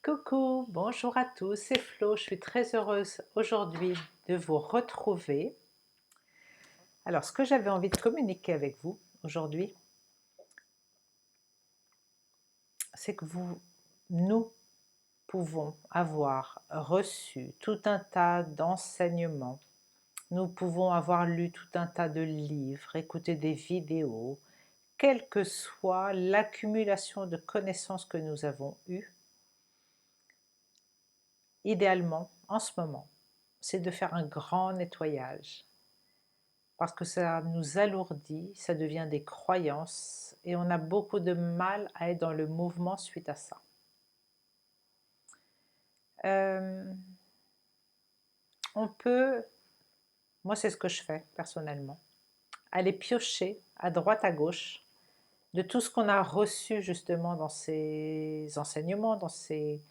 Coucou, bonjour à tous, c'est Flo, je suis très heureuse aujourd'hui de vous retrouver. Alors, ce que j'avais envie de communiquer avec vous aujourd'hui, c'est que nous pouvons avoir reçu tout un tas d'enseignements, nous pouvons avoir lu tout un tas de livres, écouté des vidéos, quelle que soit l'accumulation de connaissances que nous avons eues, idéalement, en ce moment, c'est de faire un grand nettoyage parce que ça nous alourdit, ça devient des croyances et on a beaucoup de mal à être dans le mouvement suite à ça. Euh, on peut, moi c'est ce que je fais personnellement, aller piocher à droite à gauche de tout ce qu'on a reçu justement dans ces enseignements, dans ces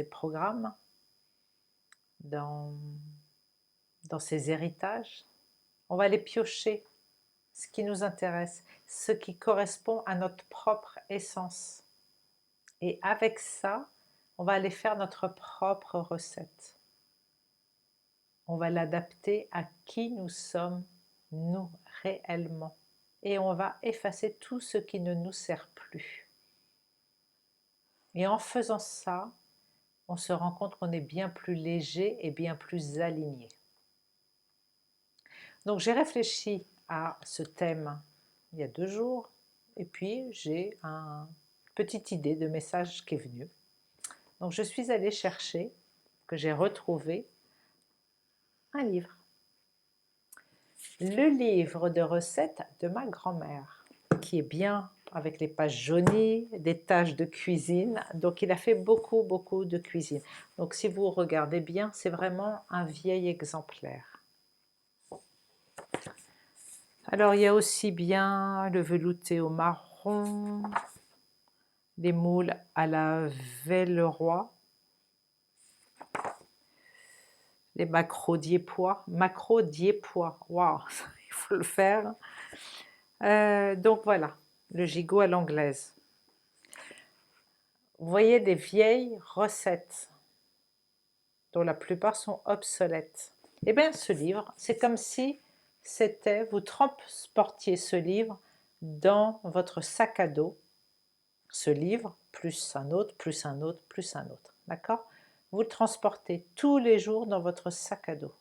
programmes, dans, dans ces héritages. On va aller piocher ce qui nous intéresse, ce qui correspond à notre propre essence. Et avec ça, on va aller faire notre propre recette. On va l'adapter à qui nous sommes, nous, réellement. Et on va effacer tout ce qui ne nous sert plus. Et en faisant ça, on se rend compte qu'on est bien plus léger et bien plus aligné. Donc j'ai réfléchi à ce thème il y a 2 jours, et puis j'ai une petite idée de message qui est venue. Donc je suis allée chercher, que j'ai retrouvé, un livre. Le livre de recettes de ma grand-mère, qui est bien avec les pages jaunies, des tâches de cuisine, donc il a fait beaucoup de cuisine. Donc si vous regardez bien, c'est vraiment un vieil exemplaire. Alors il y a aussi bien le velouté au marron, les moules à la Velleroy, les macro-diépois, waouh, il faut le faire. Donc voilà, le gigot à l'anglaise. Vous voyez des vieilles recettes dont la plupart sont obsolètes. Eh bien ce livre, c'est comme si vous transportiez ce livre dans votre sac à dos, ce livre, plus un autre, plus un autre, plus un autre, d'accord? Vous le transportez tous les jours dans votre sac à dos.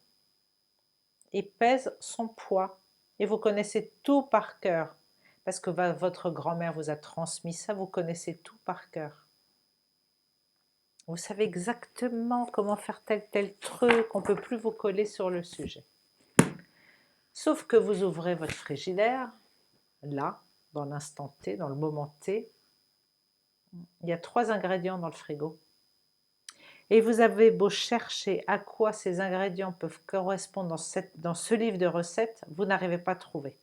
Il pèse son poids et vous connaissez tout par cœur parce que votre grand-mère vous a transmis ça, vous connaissez tout par cœur. Vous savez exactement comment faire tel truc, on ne peut plus vous coller sur le sujet. Sauf que vous ouvrez votre frigidaire, là, dans l'instant T, dans le moment T, il y a 3 ingrédients dans le frigo. Et vous avez beau chercher à quoi ces ingrédients peuvent correspondre dans ce livre de recettes, vous n'arrivez pas à trouver.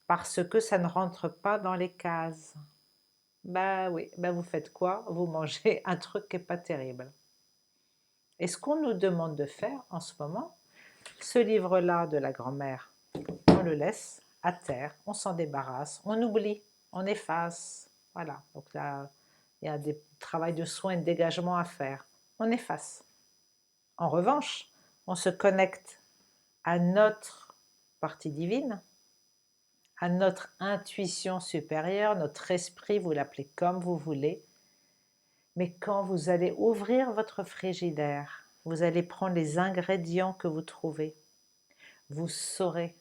Parce que ça ne rentre pas dans les cases. Bah oui, bah vous faites quoi? Vous mangez un truc qui n'est pas terrible. Et ce qu'on nous demande de faire en ce moment, ce livre-là de la grand-mère, on le laisse à terre, on s'en débarrasse, on oublie, on efface. Voilà, donc là, il y a des travail de soin et de dégagement à faire. On efface. En revanche, on se connecte à notre partie divine, à notre intuition supérieure, notre esprit, vous l'appelez comme vous voulez. Mais quand vous allez ouvrir votre frigidaire, vous allez prendre les ingrédients que vous trouvez. Vous saurez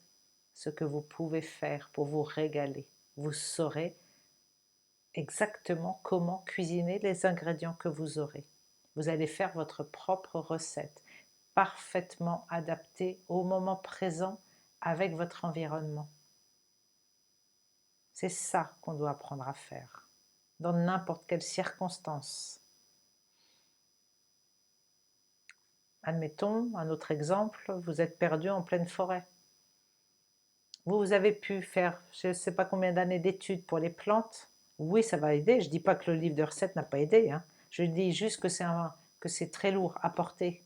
ce que vous pouvez faire pour vous régaler. Vous saurez exactement comment cuisiner les ingrédients que vous aurez. Vous allez faire votre propre recette, parfaitement adaptée au moment présent avec votre environnement. C'est ça qu'on doit apprendre à faire, dans n'importe quelle circonstance. Admettons, un autre exemple, vous êtes perdu en pleine forêt. Vous avez pu faire je ne sais pas combien d'années d'études pour les plantes. Oui, ça va aider. Je ne dis pas que le livre de recettes n'a pas aidé, hein. Je dis juste que c'est très lourd à porter.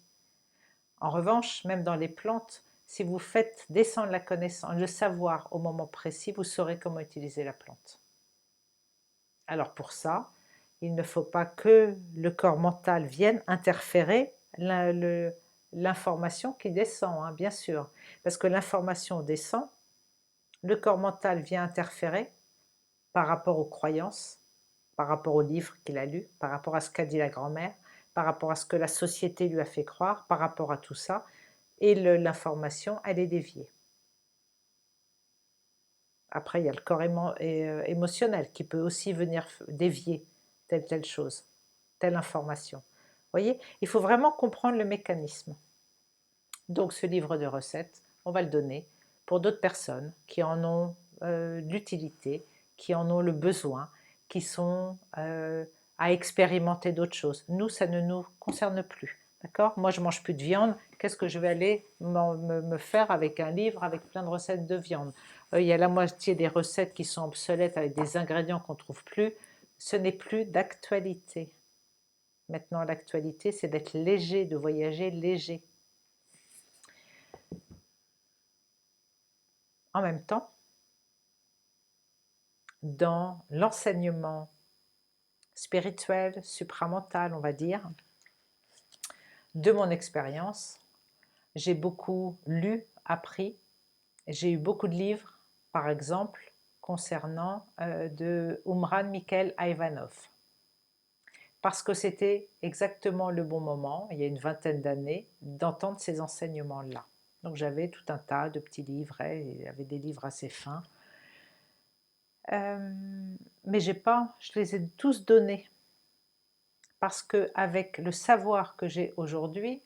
En revanche, même dans les plantes, Si vous faites descendre la connaissance, le savoir au moment précis, vous saurez comment utiliser la plante. Alors pour ça, il ne faut pas que le corps mental vienne interférer l'information qui descend, hein, bien sûr. Parce que l'information descend, le corps mental vient interférer par rapport aux croyances, par rapport au livre qu'il a lu, par rapport à ce qu'a dit la grand-mère, par rapport à ce que la société lui a fait croire, par rapport à tout ça, et l'information, elle est déviée. Après, il y a le corps émotionnel qui peut aussi venir dévier telle chose, telle information. Vous voyez, il faut vraiment comprendre le mécanisme. Donc ce livre de recettes, on va le donner pour d'autres personnes qui en ont l'utilité, qui en ont le besoin, qui sont à expérimenter d'autres choses. Nous, ça ne nous concerne plus. D'accord? Moi, je ne mange plus de viande. Qu'est-ce que je vais aller me faire avec un livre avec plein de recettes de viande? Il y a la moitié des recettes qui sont obsolètes avec des ingrédients qu'on ne trouve plus. Ce n'est plus d'actualité. Maintenant, l'actualité, c'est d'être léger, de voyager léger. En même temps, dans l'enseignement spirituel, supramental, on va dire, de mon expérience, j'ai beaucoup lu, appris, j'ai eu beaucoup de livres, par exemple, concernant de Umran Mikhaël Ivanov, parce que c'était exactement le bon moment, il y a une vingtaine d'années, d'entendre ces enseignements-là. Donc j'avais tout un tas de petits livres, et il y avait des livres assez fins, mais je les ai tous donnés, parce qu'avec le savoir que j'ai aujourd'hui,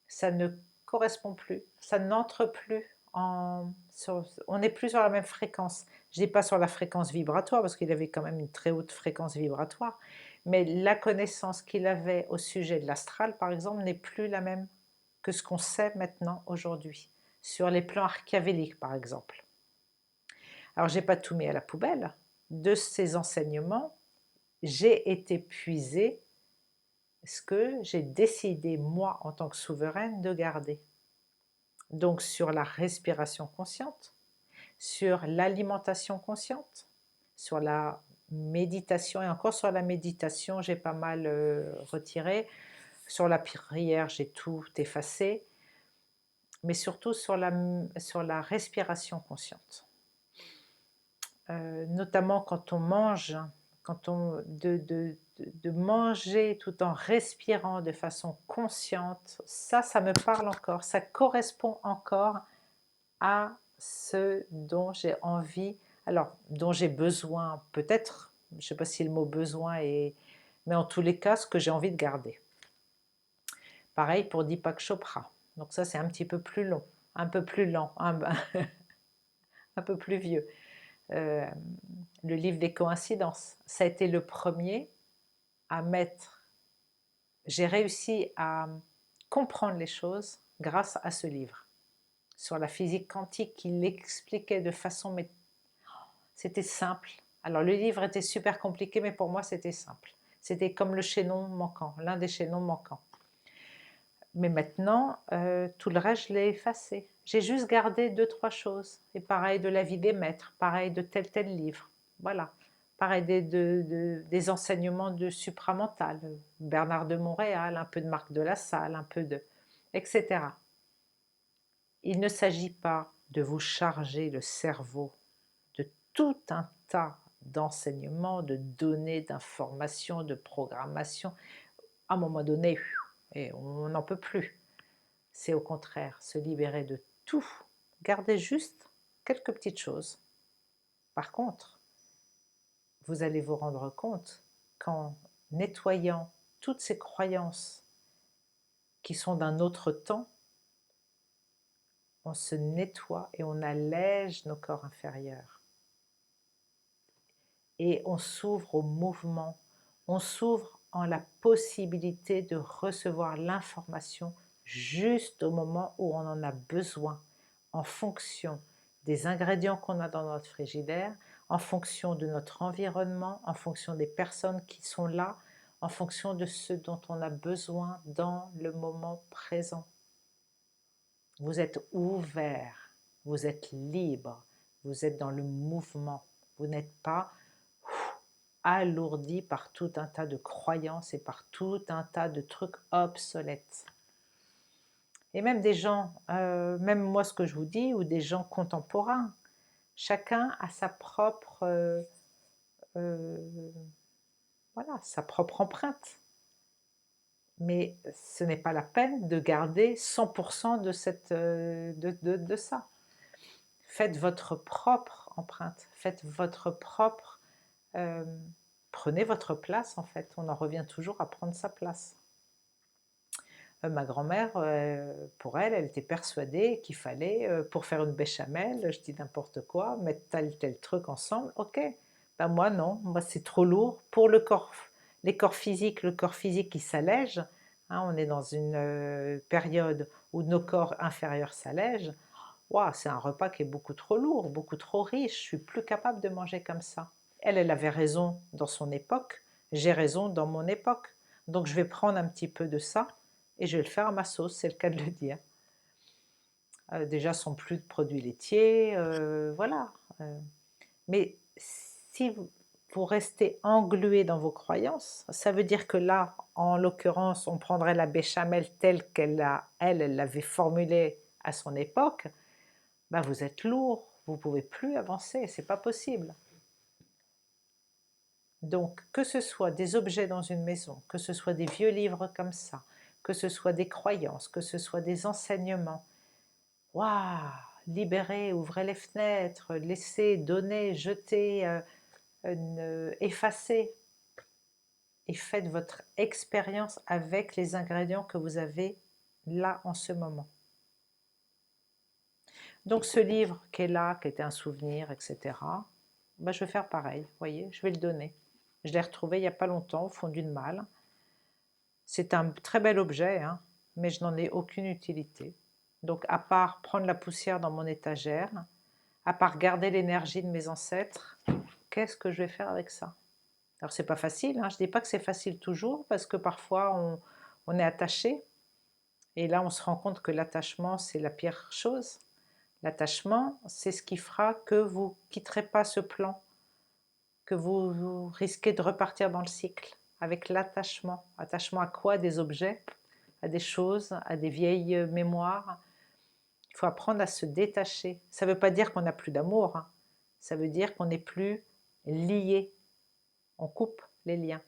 ça ne correspond plus, ça n'entre plus on n'est plus sur la même fréquence. Je ne dis pas sur la fréquence vibratoire, parce qu'il avait quand même une très haute fréquence vibratoire, mais la connaissance qu'il avait au sujet de l'astral, par exemple, n'est plus la même que ce qu'on sait maintenant aujourd'hui, sur les plans archiavéliques, par exemple. Alors, je n'ai pas tout mis à la poubelle. De ces enseignements, j'ai été puisée ce que j'ai décidé, moi, en tant que souveraine, de garder. Donc sur la respiration consciente, sur l'alimentation consciente, sur la méditation, et encore sur la méditation, j'ai pas mal retiré. Sur la prière, j'ai tout effacé, mais surtout sur la respiration consciente. Notamment quand on mange, de manger tout en respirant de façon consciente, ça me parle encore, ça correspond encore à ce dont j'ai envie, alors dont j'ai besoin peut-être, je ne sais pas si le mot besoin est, mais en tous les cas ce que j'ai envie de garder. Pareil pour Deepak Chopra, donc ça c'est un petit peu plus long, un peu plus lent, un peu plus vieux. Le livre des coïncidences, ça a été le premier à mettre, j'ai réussi à comprendre les choses grâce à ce livre, sur la physique quantique, qui l'expliquait de façon, mais c'était simple. Alors le livre était super compliqué, mais pour moi c'était simple. C'était comme le chaînon manquant, l'un des chaînons manquants. Mais maintenant, tout le reste, je l'ai effacé. J'ai juste gardé 2-3 choses. Et pareil de la vie des maîtres, pareil de tel livre. Voilà. Pareil des enseignements de supramental. Bernard de Montréal, un peu de Marc de La Salle, un peu de... etc. Il ne s'agit pas de vous charger le cerveau de tout un tas d'enseignements, de données, d'informations, de programmation. À un moment donné, et on n'en peut plus. C'est au contraire se libérer de tout, garder juste quelques petites choses. Par contre, vous allez vous rendre compte qu'en nettoyant toutes ces croyances qui sont d'un autre temps, on se nettoie et on allège nos corps inférieurs. Et on s'ouvre au mouvement, on s'ouvre en la possibilité de recevoir l'information juste au moment où on en a besoin, en fonction des ingrédients qu'on a dans notre frigidaire, en fonction de notre environnement, en fonction des personnes qui sont là, en fonction de ce dont on a besoin dans le moment présent. Vous êtes ouvert, vous êtes libre, vous êtes dans le mouvement. Vous n'êtes pas alourdi par tout un tas de croyances et par tout un tas de trucs obsolètes. Et même des gens, même moi ce que je vous dis, ou des gens contemporains, chacun a sa propre, voilà, sa propre empreinte. Mais ce n'est pas la peine de garder 100% de, de ça. Faites votre propre empreinte, faites votre propre... prenez votre place en fait, on en revient toujours à prendre sa place. Ma grand-mère, pour elle, elle était persuadée qu'il fallait, pour faire une béchamel, je dis n'importe quoi, mettre tel truc ensemble, ok. Ben moi non, moi c'est trop lourd. Pour le corps, les corps physiques, le corps physique qui s'allège, hein, on est dans une période où nos corps inférieurs s'allègent, wow, c'est un repas qui est beaucoup trop lourd, beaucoup trop riche, je suis plus capable de manger comme ça. Elle avait raison dans son époque, j'ai raison dans mon époque. Donc je vais prendre un petit peu de ça et je vais le faire à ma sauce, c'est le cas de le dire. Déjà, sans plus de produits laitiers, voilà. Mais si vous restez englué dans vos croyances, ça veut dire que là, en l'occurrence, on prendrait la béchamel telle elle l'avait formulée à son époque, ben vous êtes lourd, vous ne pouvez plus avancer, c'est pas possible. Donc, que ce soit des objets dans une maison, que ce soit des vieux livres comme ça, que ce soit des croyances, que ce soit des enseignements, waouh, libérez, ouvrez les fenêtres, laissez, donnez, jetez, effacez, et faites votre expérience avec les ingrédients que vous avez là en ce moment. Donc ce livre qui est là, qui était un souvenir, etc., ben, je vais faire pareil, vous voyez, je vais le donner. Je l'ai retrouvé il n'y a pas longtemps au fond d'une malle. C'est un très bel objet, hein, mais je n'en ai aucune utilité. Donc à part prendre la poussière dans mon étagère, à part garder l'énergie de mes ancêtres, qu'est-ce que je vais faire avec ça? Alors c'est pas facile, hein, je ne dis pas que c'est facile toujours, parce que parfois on est attaché, et là on se rend compte que l'attachement c'est la pire chose. L'attachement, c'est ce qui fera que vous ne quitterez pas ce plan, que vous risquez de repartir dans le cycle avec l'attachement. Attachement à quoi? Des objets, à des choses, à des vieilles mémoires. Il faut apprendre à se détacher. Ça ne veut pas dire qu'on n'a plus d'amour, hein. Ça veut dire qu'on n'est plus lié. On coupe les liens.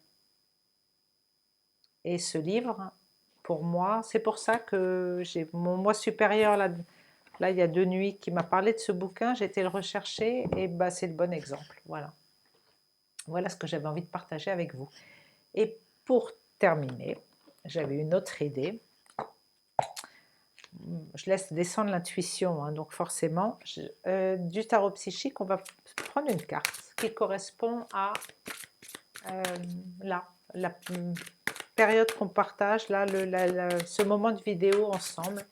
Et ce livre, pour moi, c'est pour ça que j'ai mon moi supérieur là, il y a 2 nuits, qui m'a parlé de ce bouquin, j'ai été le rechercher, et bah, c'est le bon exemple. Voilà. Voilà ce que j'avais envie de partager avec vous. Et pour terminer, j'avais une autre idée. Je laisse descendre l'intuition, hein, donc forcément, du tarot psychique, on va prendre une carte qui correspond à là, la période qu'on partage, là, ce moment de vidéo ensemble.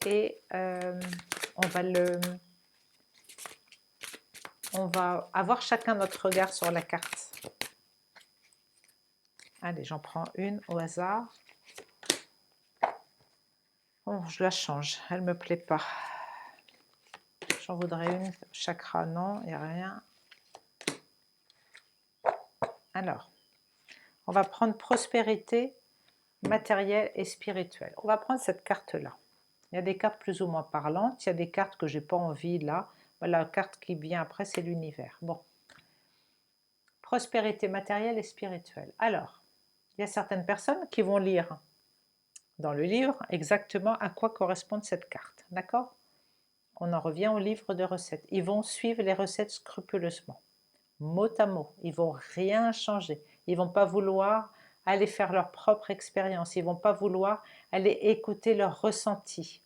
Et on va avoir chacun notre regard sur la carte. Allez, j'en prends une au hasard. Bon, je la change, elle ne me plaît pas. J'en voudrais une, chakra, non, il n'y a rien. Alors, on va prendre prospérité matérielle et spirituelle. On va prendre cette carte-là. Il y a des cartes plus ou moins parlantes, il y a des cartes que j'ai pas envie là. La carte qui vient après, c'est l'univers. Bon. Prospérité matérielle et spirituelle. Alors, il y a certaines personnes qui vont lire dans le livre exactement à quoi correspond cette carte. D'accord? On en revient au livre de recettes. Ils vont suivre les recettes scrupuleusement, mot à mot. Ils ne vont rien changer. Ils ne vont pas vouloir aller faire leur propre expérience. Ils ne vont pas vouloir aller écouter leur ressenti.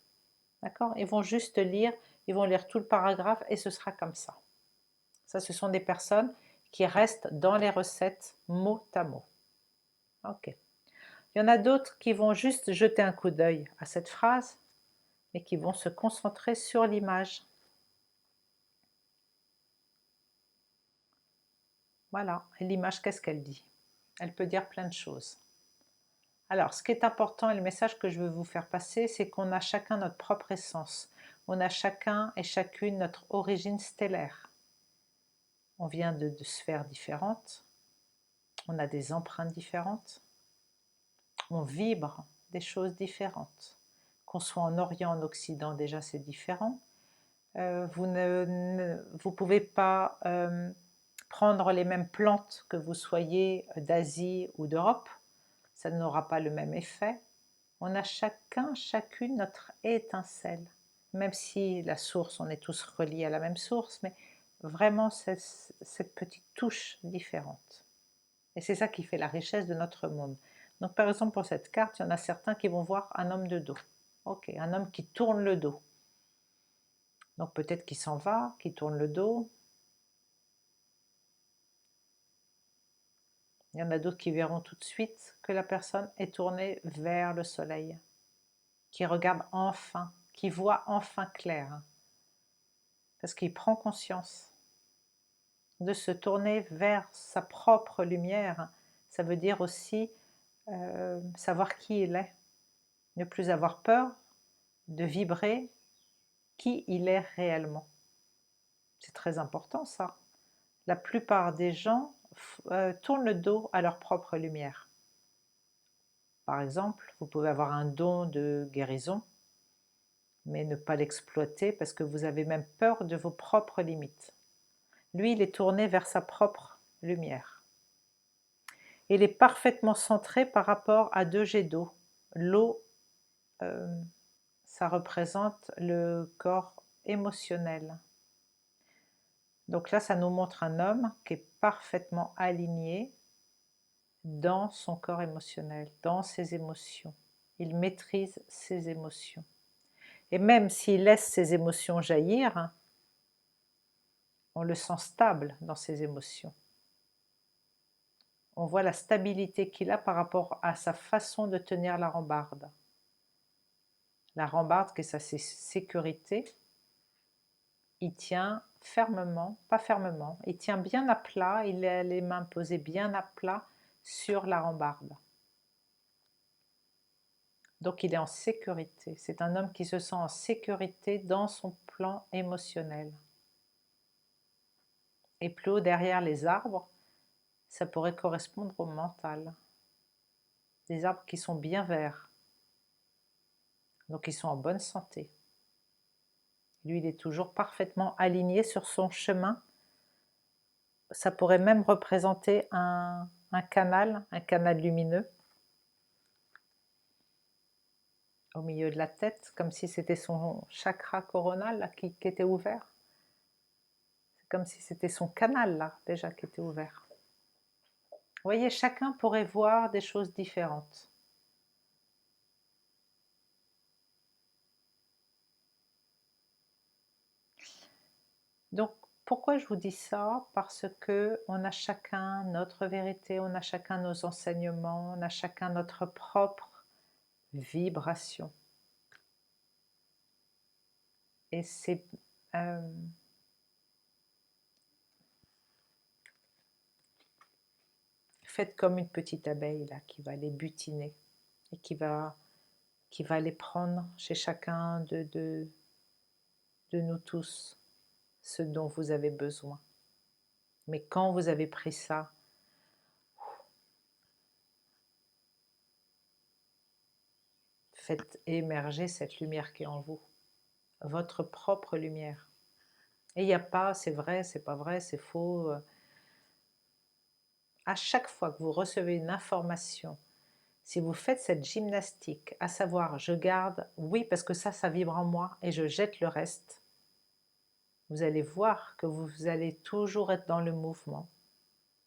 D'accord? Ils vont juste lire, ils vont lire tout le paragraphe et ce sera comme ça. Ça, ce sont des personnes qui restent dans les recettes mot à mot. Ok. Il y en a d'autres qui vont juste jeter un coup d'œil à cette phrase et qui vont se concentrer sur l'image. Voilà. Et l'image, qu'est-ce qu'elle dit? Elle peut dire plein de choses. Alors, ce qui est important et le message que je veux vous faire passer, c'est qu'on a chacun notre propre essence. On a chacun et chacune notre origine stellaire. On vient de sphères différentes, on a des empreintes différentes, on vibre des choses différentes. Qu'on soit en Orient, en Occident, déjà c'est différent. Vous vous pouvez pas prendre les mêmes plantes que vous soyez d'Asie ou d'Europe, ça n'aura pas le même effet. On a chacun, chacune notre étincelle, même si la source, on est tous reliés à la même source, mais vraiment cette petite touche différente. Et c'est ça qui fait la richesse de notre monde. Donc par exemple pour cette carte, il y en a certains qui vont voir un homme de dos. Ok, un homme qui tourne le dos. Donc peut-être qu'il s'en va, qu'il tourne le dos. Il y en a d'autres qui verront tout de suite que la personne est tournée vers le soleil, qui regarde enfin, qui voit enfin clair, parce qu'il prend conscience de se tourner vers sa propre lumière. Ça veut dire aussi savoir qui il est, ne plus avoir peur de vibrer qui il est réellement. C'est très important ça. La plupart des gens tournent le dos à leur propre lumière. Par exemple, vous pouvez avoir un don de guérison, mais ne pas l'exploiter parce que vous avez même peur de vos propres limites. Lui, il est tourné vers sa propre lumière. Il est parfaitement centré par rapport à deux jets d'eau. L'eau, ça représente le corps émotionnel. Donc là, ça nous montre un homme qui est parfaitement aligné dans son corps émotionnel, dans ses émotions. Il maîtrise ses émotions. Et même s'il laisse ses émotions jaillir, on le sent stable dans ses émotions. On voit la stabilité qu'il a par rapport à sa façon de tenir la rambarde. La rambarde, qui est sa sécurité, il tient fermement, pas fermement, il tient bien à plat, il a les mains posées bien à plat sur la rambarde. Donc il est en sécurité. C'est un homme qui se sent en sécurité dans son plan émotionnel. Et plus haut derrière les arbres, ça pourrait correspondre au mental. Des arbres qui sont bien verts. Donc ils sont en bonne santé. Lui, il est toujours parfaitement aligné sur son chemin. Ça pourrait même représenter un canal lumineux au milieu de la tête, comme si c'était son chakra coronal là, qui était ouvert. C'est comme si c'était son canal là, déjà, qui était ouvert. Vous voyez, chacun pourrait voir des choses différentes. Donc, pourquoi je vous dis ça? Parce que on a chacun notre vérité, on a chacun nos enseignements, on a chacun notre propre vibration. Et c'est... faites comme une petite abeille là, qui va les butiner et qui va les prendre chez chacun de nous tous, ce dont vous avez besoin. Mais quand vous avez pris ça, faites émerger cette lumière qui est en vous, votre propre lumière. Et il n'y a pas, c'est vrai, c'est pas vrai, c'est faux. À chaque fois que vous recevez une information, si vous faites cette gymnastique, à savoir, je garde, oui, parce que ça vibre en moi, et je jette le reste, vous allez voir que vous allez toujours être dans le mouvement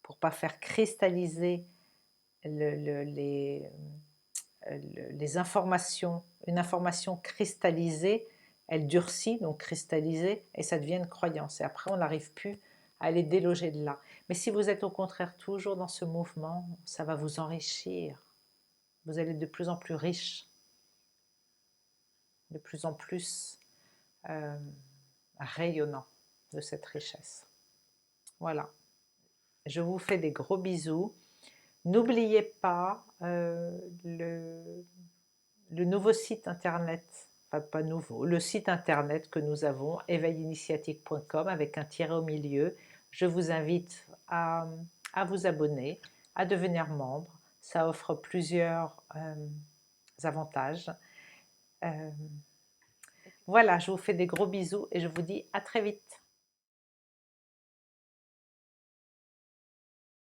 pour ne pas faire cristalliser les informations. Une information cristallisée, elle durcit, donc cristallisée, et ça devient une croyance. Et après, on n'arrive plus à les déloger de là. Mais si vous êtes au contraire toujours dans ce mouvement, ça va vous enrichir. Vous allez être de plus en plus riche, de plus en plus rayonnant de cette richesse. Voilà. Je vous fais des gros bisous. N'oubliez pas le nouveau site internet, enfin pas nouveau, le site internet que nous avons, éveillinitiatique.com avec un tiret au milieu. Je vous invite à vous abonner, à devenir membre. Ça offre plusieurs avantages. Voilà, je vous fais des gros bisous et je vous dis à très vite.